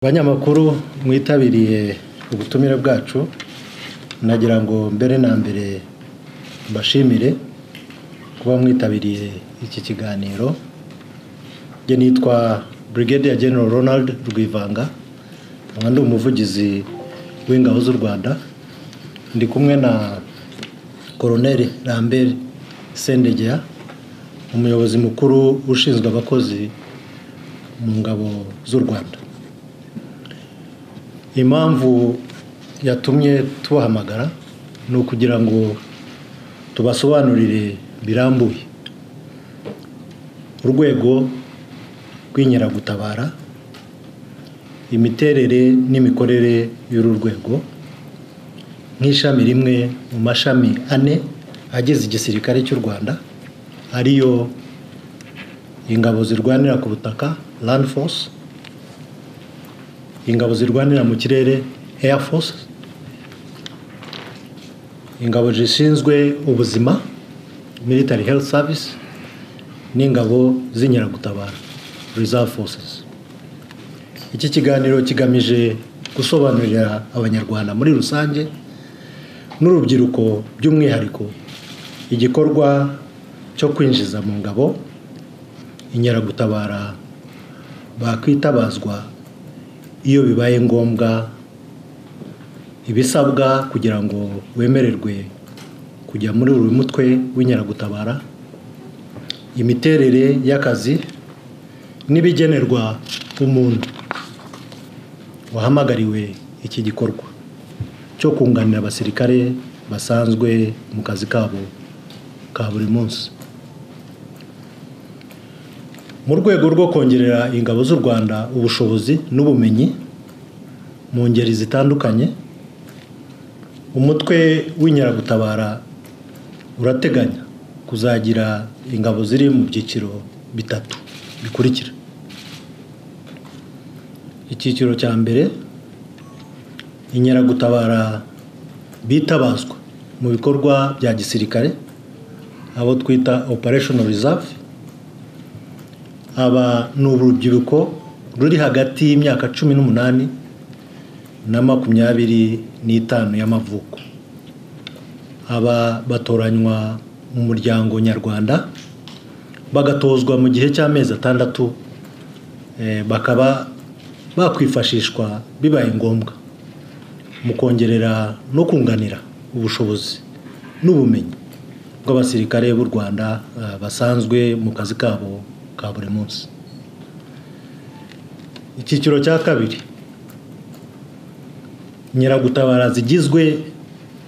Banyamakuru mwitabiriye ubutumire bwacu, nagira ngo mbere na mbere mbashimire kuba mwitabiriye iki kiganiro. Nge nitwa Brigadier General Ronald Rwivanga, ndi umuvugizi w'ingabo z'u Rwanda, ndi kumwe na Colonel Lambert Sendegea, umuyobozi mukuru ushinzwe abakozi mu ngabo z'u Rwanda. Impamvu yatumye tubahamagara ni ukugira ngo tubasobanurire birambuye urwego rw'inkeragutabara, imiterere n'imikorere y'uru rwego nk'ishami rimwe mu mashami 4 agize igisirikare cy'u Rwanda, ariyo ingabo zirwanira ku butaka Land Force, ingabo zirwanira mu kirere Air Force, ingabo zishinzwe ubuzima Military Health Service, n'ingabo z'inkeragutabara Reserve Forces. Iki kiganiro kigamije gusobanurira abanyarwanda muri rusange n'urubyiruko by'umwihariko igikorwa cyo kwinjiza mu ngabo inkeragutabara bakwitabazwa iyo bibaye ngombwa, ibisabwa kugira ngo wemererwe kujya muri uyu mutwe w'inkeragutabara, imiterere y'akazi n'ibigenerwa umuntu wahamagariwe iki gikorwa cyo kunganira abasirikare basanzwe mu kazi kabo ka buri munsi. Mu rwego rwo kongerera ingabo z'u Rwanda ubushobozi n'ubumenyi mu ngeri zitandukanye, umutwe w'inkeragutabara urateganya kuzagira ingabo ziri mu byiciro 3 bikurikira. Icyiciro cya mbere, inkeragutabara bitabazwa mu bikorwa bya gisirikare, abo twita Operational Reserve. Aba ni urubyiruko ruri hagati y'imyaka 18 na 25 y'amavuko. Aba batoranywa mu muryango nyarwanda, bagatozwa mu gihe cy'amezi 6, bakaba bakwifashishwa bibaye ngombwa mu kongerera no kunganira ubushobozi n'ubumenyi bw'abasirikare b'u Rwanda basanzwe mu kazi kabo ka buri munsi. Icyiciro cya kabiri, inkeragutabara zigizwe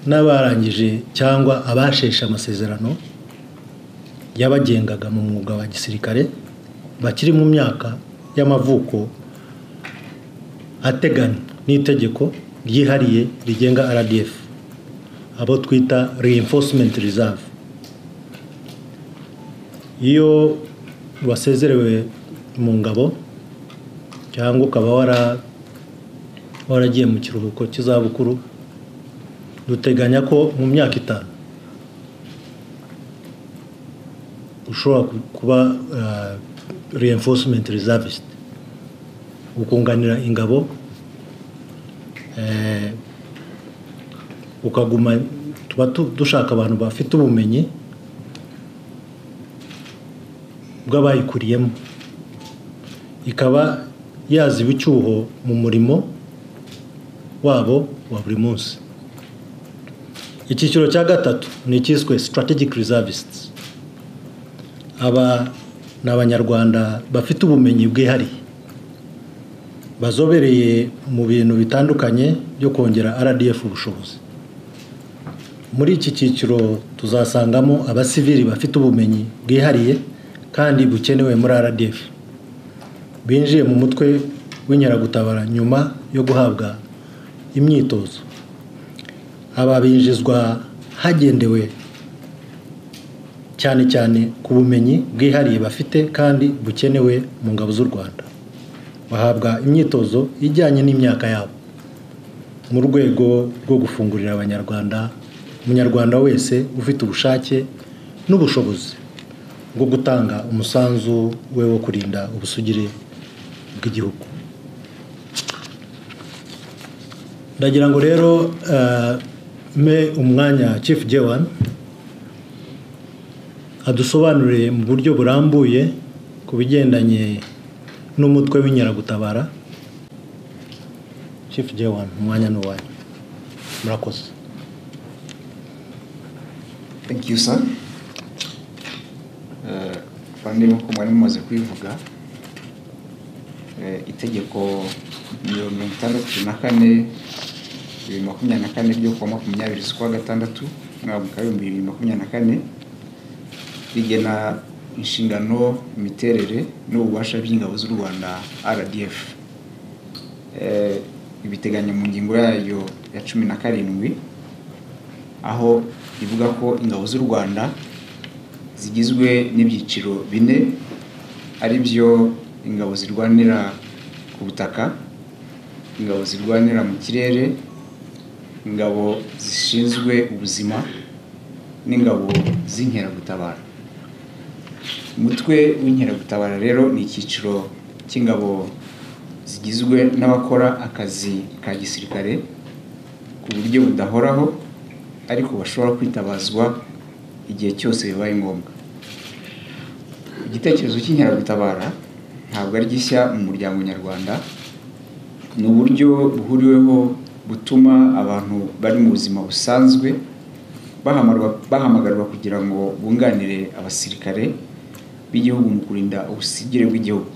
n'abarangije cyangwa abasheshe amasezerano yabagengaga mu mwuga wa gisirikare, bakiri mu myaka y'amavuko ateganywa n'itegeko ryihariye rigenga RDF, abo twita Reinforcement Reserve. Iyo wasezerewe mu ngabo cyangwa ukaba waragiye mu kiruhuko cy'izabukuru, duteganya ko mu myaka 5 ushobora kuba Reinforcement Reservist, ukunganira ingabo, ukaguma. Tuba dushaka abantu bafite ubumenyi bw'abayikuriyemo, ikaba yaziba icyuho mu murimo wabo wa buri munsi. Icyiciro cya gatatu ni icyiswe Strategic Reservists. Aba ni abanyarwanda bafite ubumenyi bwihariye, bazobereye mu bintu bitandukanye byo kongera RDF ubushobozi. Muri iki cyiciro tuzasangamo abasivili bafite ubumenyi bwihariye kandi bukenewe muri RDF, binjiye mu mutwe w'inkeragutabara nyuma yo guhabwa imyitozo. Aba binjizwa hagendewe cyane cyane ku bumenyi bwihariye bafite kandi bukenewe mu ngabo z'u Rwanda. Bahabwa imyitozo ijyanye n'imyaka yabo mu rwego rwo gufungurira abanyarwanda, umunyarwanda wese ufite ubushake n'ubushobozi bwo gutanga umusanzu we wo kurinda ubusugire bw'igihugu. ndagira ngo rero me umwanya Chief J1 adusobanurire mu buryo burambuye ku bigendanye n'umutwe w'inkeragutabara. Chief J1, umwanya ni uwanyu. Murakoze. Thank you, sir. Kandi nkuko mwari mumaze kwivuga, itegeko 64/2024 ryo kuwa 20/6 mwaka 2024 rigena inshingano, imiterere n'ububasha by'ingabo z'u Rwanda RDF. Ibiteganya mu ngingo yayo ya 17 aho ivuga ko ingabo z'u Rwanda zigizwe n'ibyiciro 4 ari byo ingabo zirwanira ku butaka, ingabo zirwanira mu kirere, ingabo zishinzwe ubuzima n'ingabo z'inkeragutabara. Umutwe w'inkeragutabara rero ni icyiciro cy'ingabo zigizwe n'abakora akazi ka gisirikare ku buryo budahoraho ariko bashobora kwitabazwa igihe cyose bibaye ngombwa. Igitekerezo cy'inkeragutabara ntabwo ari gishya mu muryango nyarwanda, ni uburyo buhuriweho butuma abantu bari mu buzima busanzwe bahamagarwa kugira ngo bunganire abasirikare b'igihugu mu kurinda ubusigire bw'igihugu.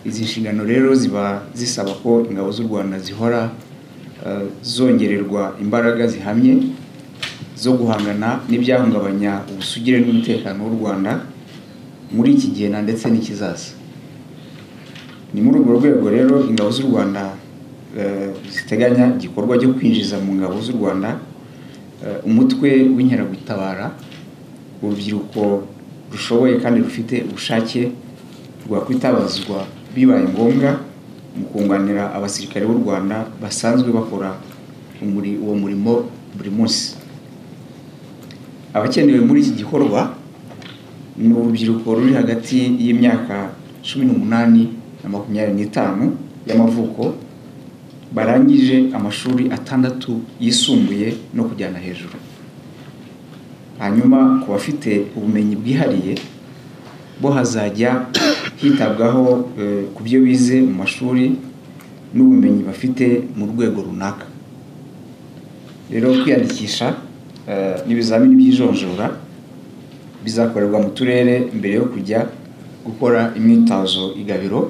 Izi nshingano rero ziba zisaba ko ingabo z'u Rwanda zihora zongererwa imbaraga zihamye zo guhangana n'ibyahungabanya ubusugire n'umutekano w'u Rwanda muri iki gihe ndetse n'ikizaza. Ni muri urwo rwego rero ingabo z'u Rwanda ziteganya igikorwa cyo kwinjiza mu ngabo z'u Rwanda umutwe w'inkeragutabara, urubyiruko rushoboye kandi rufite ubushake rwakwitabazwa bibaye ngombwa mu kunganira abasirikare b'u Rwanda basanzwe bakora uwo murimo buri munsi. Abakenewe muri iki gikorwa ni urubyiruko ruri hagati y'imyaka 18 na 25 y'amavuko barangije amashuri 6 yisumbuye no kujyana hejuru. Hanyuma ku bafite ubumenyi bwihariye bo hazajya hitabwaho ku byo bize mu mashuri n'ubumenyi bafite mu rwego runaka. Rero kwiyandikisha n'ibizamini by'ijonjora bizakorerwa mu turere mbere yo kujya gukora imyitozo igabiro,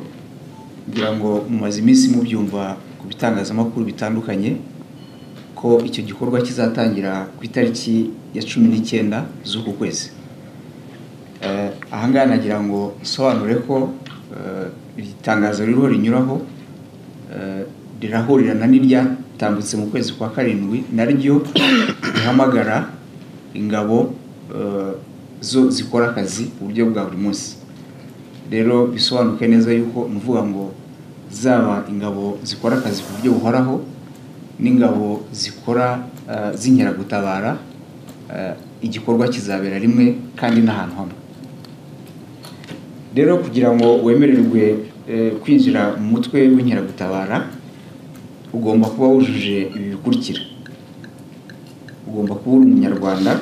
kugira ngo mumaze iminsi mubyumva ku bitangazamakuru bitandukanye ko icyo gikorwa kizatangira ku itariki ya 19 z'uku kwezi. Ahangaha nagira ngo isobanure ko itangazo ririho rinyuraho rirahurirana n'iryatambutse mu kwezi kwa 7 naryo rihamagara ingabo zo zikora akazi ku buryo bwa buri munsi. Rero bisobanuke neza yuko nuvuga ngo zaba ingabo zikora akazi ku buryo buhoraho n'ingabo zikora z'inkeragutabara, igikorwa kizabera rimwe kandi n'ahantu hamwe. Rero kugira ngo wemererwe kwinjira mu mutwe w'inkeragutabara ugomba kuba wujuje ibi bikurikira: ugomba kuba uri umunyarwanda,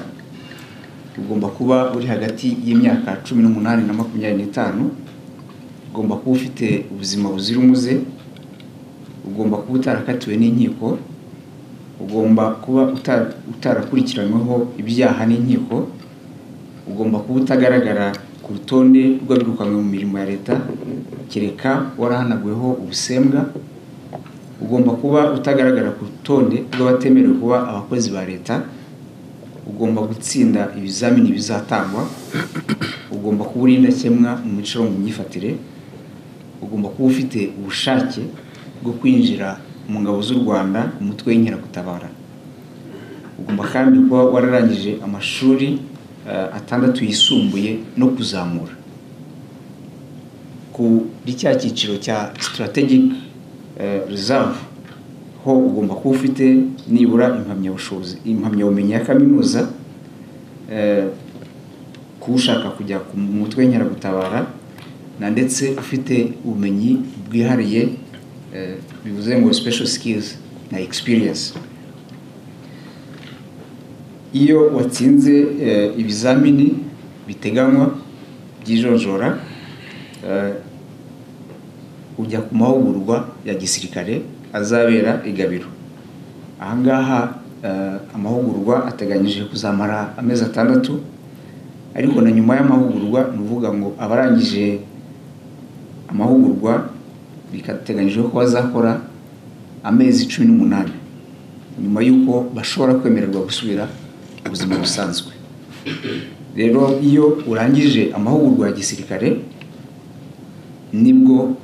ugomba kuba uri hagati y'imyaka 18 na 25, ugomba kuba ufite ubuzima buzira umuze, ugomba kuba utarakatiwe n'inkiko, ugomba kuba utarakurikiranyweho ibyaha n'inkiko, ugomba kuba utagaragara ku rutonde rw'abirukanwe mu mirimo ya leta kereka warahanaguweho ubusembwa, ugomba kuba utagaragara ku rutonde rw'abatemerewe kuba abakozi ba leta, ugomba gutsinda ibizamini bizatangwa, ugomba kuba uri indakemwa mu mico no mu myifatire, ugomba kuba ufite ubushake bwo kwinjira mu ngabo z'u Rwanda umutwe w'inkeragutabara, ugomba kandi kuba wararangije amashuri 6 yisumbuye no kuzamura. Kuri cya cyiciro cya strategic reserve ho ugomba kuba ufite nibura impamyabumenyi ya kaminuza, kushaka kujya ku mutwe w'inkeragutabara na ndetse ufite ubumenyi bwihariye bivuze ngo special skills na experience. Iyo watsinze ibizamini biteganywa by'ijonjora ujya ku mahugurwa ya gisirikare azabera i Gabiro. Ahangaha amahugurwa ateganyije kuzamara amezi 6, ariko na nyuma y'amahugurwa nuvuga ngo abarangije amahugurwa bikateganyije ko bazakora amezi 18 nyuma yuko bashobora kwemererwa gusubira ubuzima busanzwe. Rero iyo urangije amahugurwa ya gisirikare nibwo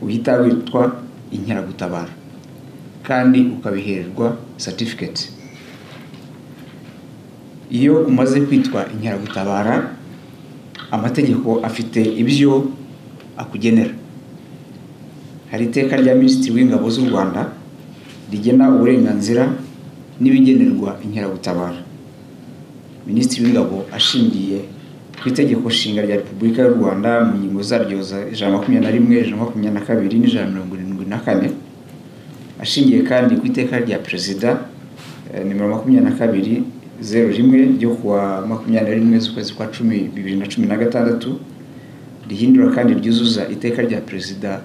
uhita witwa inkeragutabara kandi ukabihererwa certificate. Iyo umaze kwitwa inkeragutabara, amategeko afite ibyo akugenera. Hari iteka rya Minisitiri w'Ingabo z'u Rwanda rigena uburenganzira n'ibigenerwa inkeragutabara. Minisitiri w'Ingabo ashingiye ku itegeko nshinga rya Repubulika y'u Rwanda mu ngingo zaryo za 121, 122 n'174, ashingiye kandi ku iteka rya Perezida nimero 22/01 ryo kuwa 21 z'ukwezi kwa 10 2016, rihindura kandi ryuzuza iteka rya Perezida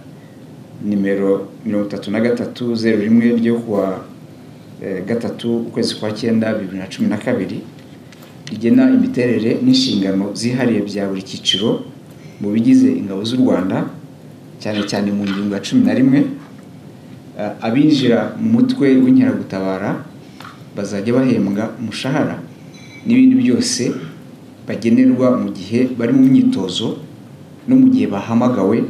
nimero 33/01 ryo kuwa 3 ukwezi kwa 9 2012, rigena imiterere n'inshingano zihariye bya buri cyiciro mu bigize ingabo z'u Rwanda, cyane cyane mu ngingo ya 11. Abinjira mu mutwe w'inkeragutabara bazajya bahembwa umushahara n'ibindi byose bagenerwa mu gihe bari mu myitozo no mu gihe bahamagawe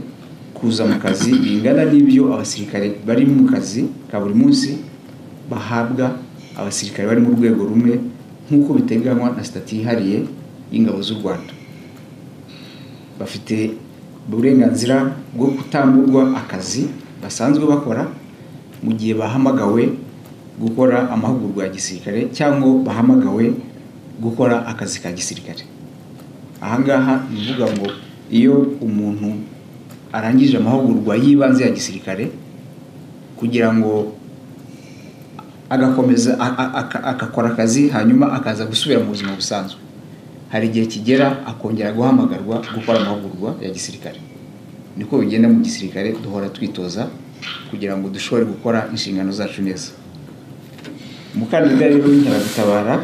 kuza mu kazi, bingana n'ibyo abasirikare bari mu kazi ka buri munsi bahabwa abasirikare bari mu rwego rumwe nk'uko biteganywa na stati yihariye y'ingabo z'u Rwanda. Bafite uburenganzira bwo kutamburwa akazi basanzwe bakora mu gihe bahamagawe gukora amahugurwa ya gisirikare cyangwa bahamagawe gukora akazi ka gisirikare. Ahangaha bivuga ngo iyo umuntu arangije amahugurwa y'ibanze ya gisirikare kugira ngo agakomeza akakora akazi hanyuma akaza gusubira mu buzima busanzwe, hari igihe kigera akongera guhamagarwa gukora amahugurwa ya gisirikare. Niko bigenda mu gisirikare, duhora twitoza kugira ngo dushobore gukora inshingano zacu neza. Umukandida rero w'inkeragutabara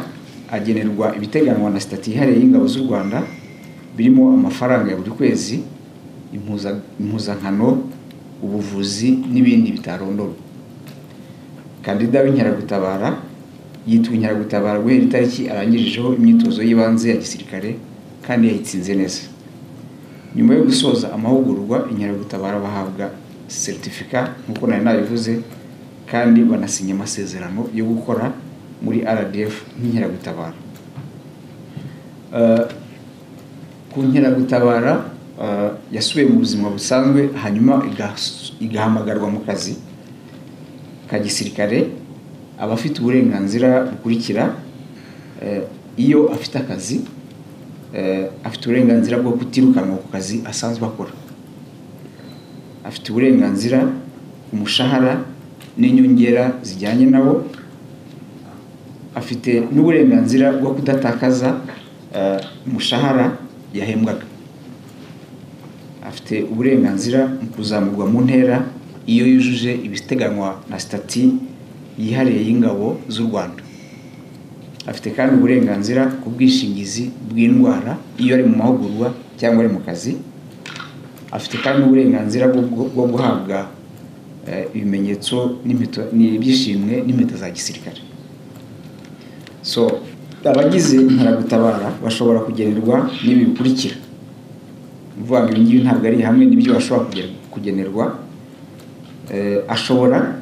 agenerwa ibiteganywa na stati yihariye y'ingabo z'u Rwanda, birimo amafaranga ya buri kwezi, impuzankano, ubuvuzi n'ibindi bitarondorwa. Kandida w'inkeragutabara yitwa inkeragutabara guhera itariki arangijeho imyitozo y'ibanze ya gisirikare kandi yayitsinze neza. Nyuma yo gusoza amahugurwa, inkeragutabara bahabwa certificate nk'uko nari nabivuze, kandi banasinya amasezerano yo gukora muri RDF nk'inkeragutabara. Ku nkeragutabara yasubiye mu buzima busanzwe hanyuma igahamagarwa mu kazi ka gisirikare, abafite uburenganzira bukurikira. Iyo afite akazi, afite uburenganzira bwo kutirukanwa ku kazi asanzwe akora, afite uburenganzira ku mushahara n'inyongera zijyanye nabo, afite n'uburenganzira bwo kudatakaza umushahara yahembwaga, afite uburenganzira mu kuzamurwa mu ntera iyo yujuje ibiteganywa na stati yihariye y'ingabo z'u Rwanda. Afite kandi uburenganzira ku bwishingizi bw'indwara iyo ari mu mahugurwa cyangwa ari mu kazi. Afite kandi uburenganzira bwo guhabwa ibimenyetso n'ibyishimwe n'impeta za gisirikare. So abagize inkeragutabara bashobora kugenerwa n'ibi bikurikira. Mvuga ngo ibi ntabwo ari hamwe n'ibyo bashobora kugenerwa. Ashobora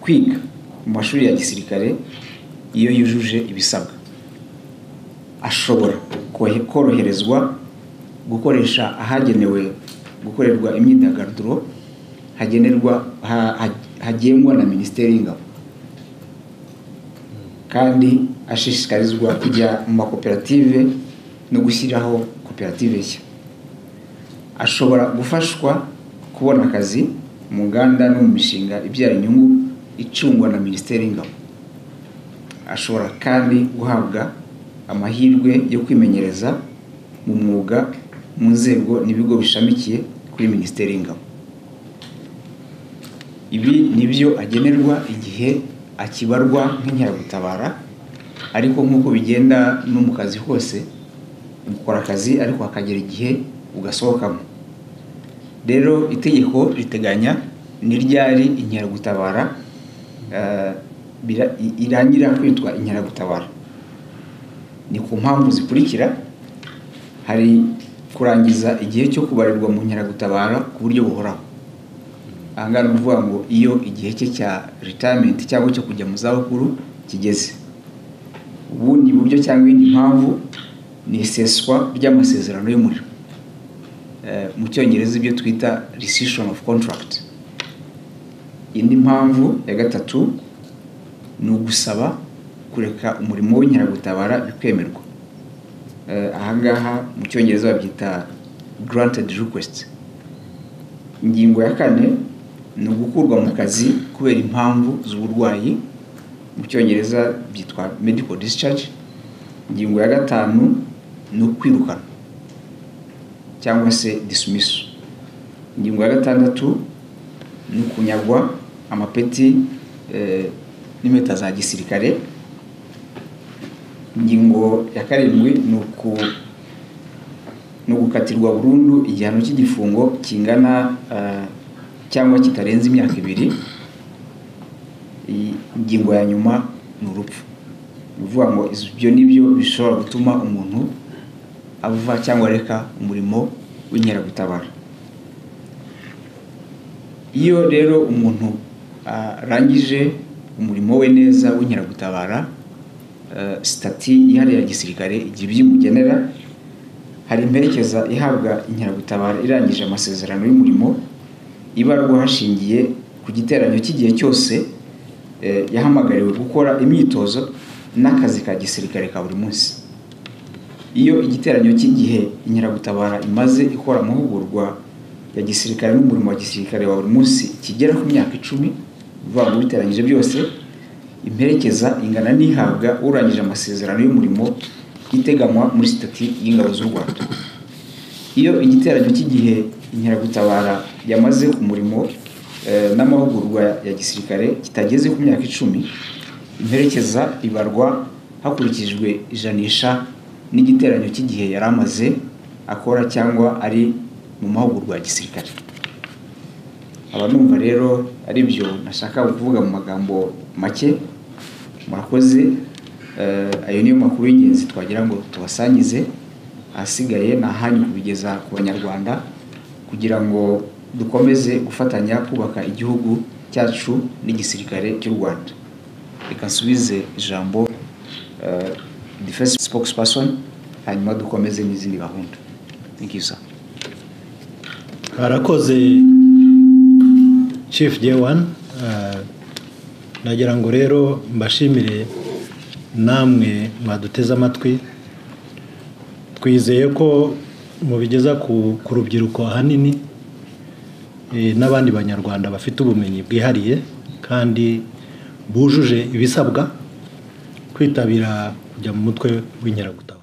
kwiga mu mashuri ya gisirikare iyo yujuje ibisabwa. Ashobora koroherezwa gukoresha ahagenewe gukorerwa imyidagaduro hagengwa na Minisiteri y'Ingabo, kandi ashishikarizwa kujya mu makoperative no gushyiraho koperative nshya. Ashobora gufashwa kubona akazi mu nganda no mu mishinga ibyara inyungu icungwa na Minisiteri y'Ingabo. Ashobora kandi guhabwa amahirwe yo kwimenyereza mu mwuga mu nzego n'ibigo bishamikiye kuri Minisiteri y'Ingabo. Ibi nibyo agenerwa igihe akibarwa nk'inkeragutabara, ariko nk'uko bigenda no mu kazi hose, ukora akazi ariko hakagera igihe ugasohokamo. Rero itegeko riteganya ni ryari inkeragutabara irangira kwitwa inkeragutabara. Ni ku mpamvu zikurikira: hari kurangiza igihe cyo kubarirwa mu nkeragutabara ku buryo buhoraho. Ahangana uvuga ngo iyo igihe cye cya retirement cyangwa cyo kujya mu zabukuru kigeze. Ubundi buryo cyangwa indi mpamvu ni iseswa ry'amasezerano y'umurimo, mu Cyongereza ibyo twita rescission of contract. Indi mpamvu ya gatatu ni ugusaba kureka umurimo w'inkeragutabara bikwemerwa. Ahangaha mu Cyongereza babyita granted request. Ingingo ya kane ni ugukurwa mu kazi kubera impamvu z'uburwayi, mu Cyongereza byitwa medical discharge. Ingingo ya gatanu ni ukwirukana cyangwa se dismissal. Ingingo ya gatandatu ni ukunyagwa amapeti n'impeta za gisirikare. Ingingo ya karindwi ni ugukatirwa burundu igihano cy'igifungo kingana cyangwa kitarenze imyaka 2. Ingingo ya nyuma ni urupfu. Bivuga ngo ibyo nibyo bishobora gutuma umuntu ava cyangwa reka umurimo w'inkeragutabara. Iyo rero umuntu arangije umurimo we neza w'inkeragutabara, stati yihariye ya gisirikare igihe byimugenera, hari imperekeza ihabwa inkeragutabara irangije amasezerano y'umurimo, ibarwa hashingiye ku giteranyo cy'igihe cyose yahamagariwe gukora imyitozo n'akazi ka gisirikare ka buri munsi. Iyo igiteranyo cy'igihe inkeragutabara imaze ikora amahugurwa ya gisirikare n'umurimo wa gisirikare wa buri munsi kigera ku myaka 10, bivuga ngo biteranyije byose, imperekeza ingana n'ihabwa urangije amasezerano y'umurimo iteganywa muri stati y'Ingabo z'u Rwanda. Iyo igiteranyo cy'igihe inkeragutabara yamaze ku murimo n'amahugurwa ya gisirikare kitageze ku myaka 10, imperekeza ibarwa hakurikijwe ijanisha n'igiteranyo cy'igihe yari amaze akora cyangwa ari mu mahugurwa ya gisirikare. Abanumva rero ari byo nashaka kuvuga mu magambo make. Murakoze. Ayo niyo makuru y'ingenzi twagira ngo tubasangize. Ahasigaye na hanyu kubigeza ku Banyarwanda kugira ngo dukomeze gufatanya kubaka igihugu cyacu n'igisirikare cy'u Rwanda. Reka nsubize ijambo defense spokesperson, hanyuma dukomeze n'izindi gahunda. Thank you, sir. Harakoze Chief J1. Nagira ngo rero mbashimire namwe mwaduteze amatwi. Twizeye ko mubigeza ku rubyiruko ahanini n'abandi Banyarwanda bafite ubumenyi bwihariye kandi bujuje ibisabwa kwitabira kujya mu mutwe w'inkeragutabara.